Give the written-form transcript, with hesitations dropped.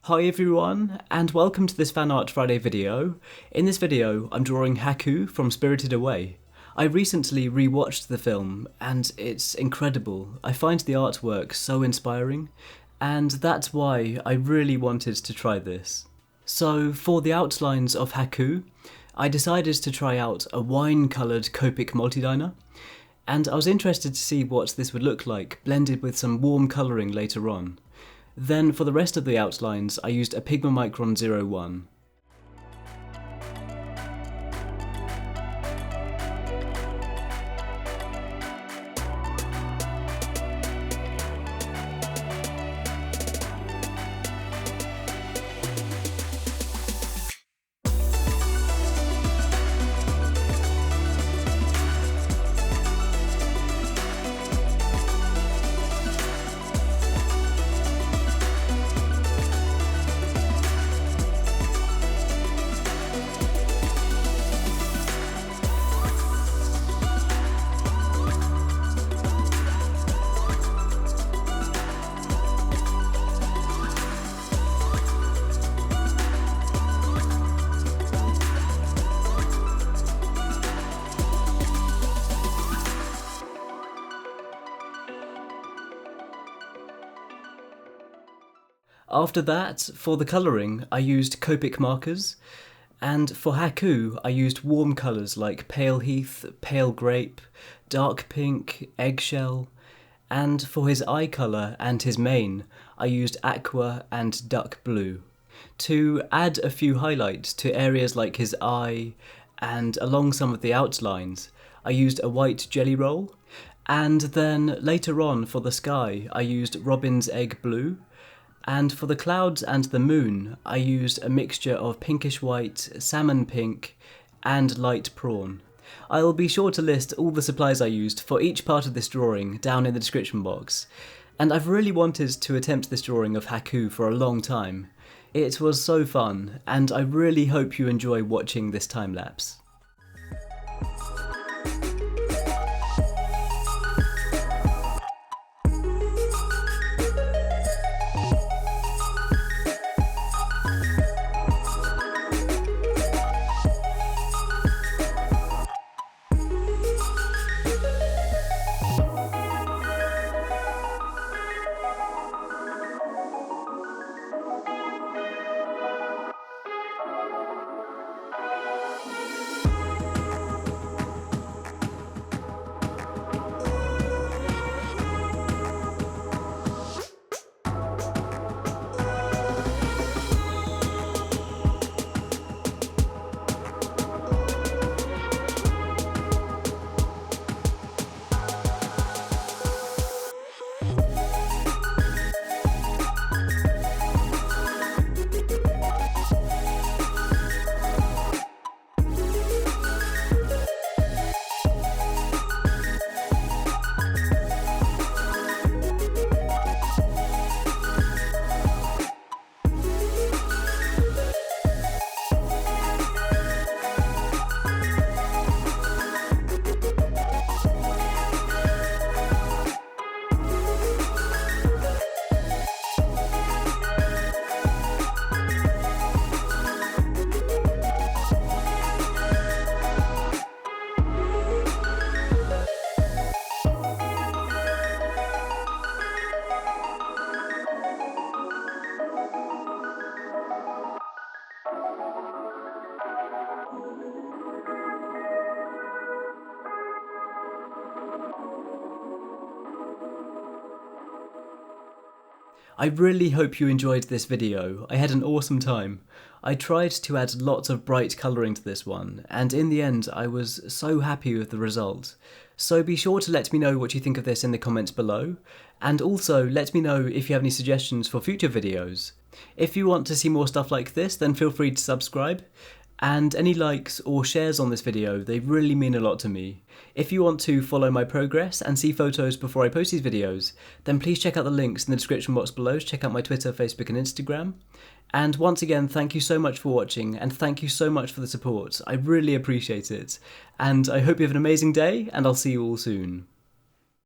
Hi everyone, and welcome to this Fan Art Friday video. In this video, I'm drawing Haku from Spirited Away. I recently rewatched the film, and it's incredible. I find the artwork so inspiring, and that's why I really wanted to try this. So, for the outlines of Haku, I decided to try out a wine-coloured Copic Multiliner, and I was interested to see what this would look like, blended with some warm colouring later on. Then for the rest of the outlines, I used a Pigma Micron 01. After that, for the colouring, I used Copic markers, and for Haku, I used warm colours like pale Heath, pale Grape, dark pink, eggshell, and for his eye colour and his mane, I used Aqua and duck blue. To add a few highlights to areas like his eye and along some of the outlines, I used a white GellyRoll, and then later on for the sky, I used Robin's Egg Blue. And for the clouds and the moon, I used a mixture of pinkish white, salmon pink, and light prawn. I'll be sure to list all the supplies I used for each part of this drawing down in the description box. And I've really wanted to attempt this drawing of Haku for a long time. It was so fun, and I really hope you enjoy watching this time-lapse. I really hope you enjoyed this video. I had an awesome time. I tried to add lots of bright colouring to this one, and in the end I was so happy with the result. So be sure to let me know what you think of this in the comments below, and also let me know if you have any suggestions for future videos. If you want to see more stuff like this, then feel free to subscribe. And any likes or shares on this video, they really mean a lot to me. If you want to follow my progress and see photos before I post these videos, then please check out the links in the description box below to check out my Twitter, Facebook and Instagram. And once again, thank you so much for watching, and thank you so much for the support. I really appreciate it. And I hope you have an amazing day, and I'll see you all soon.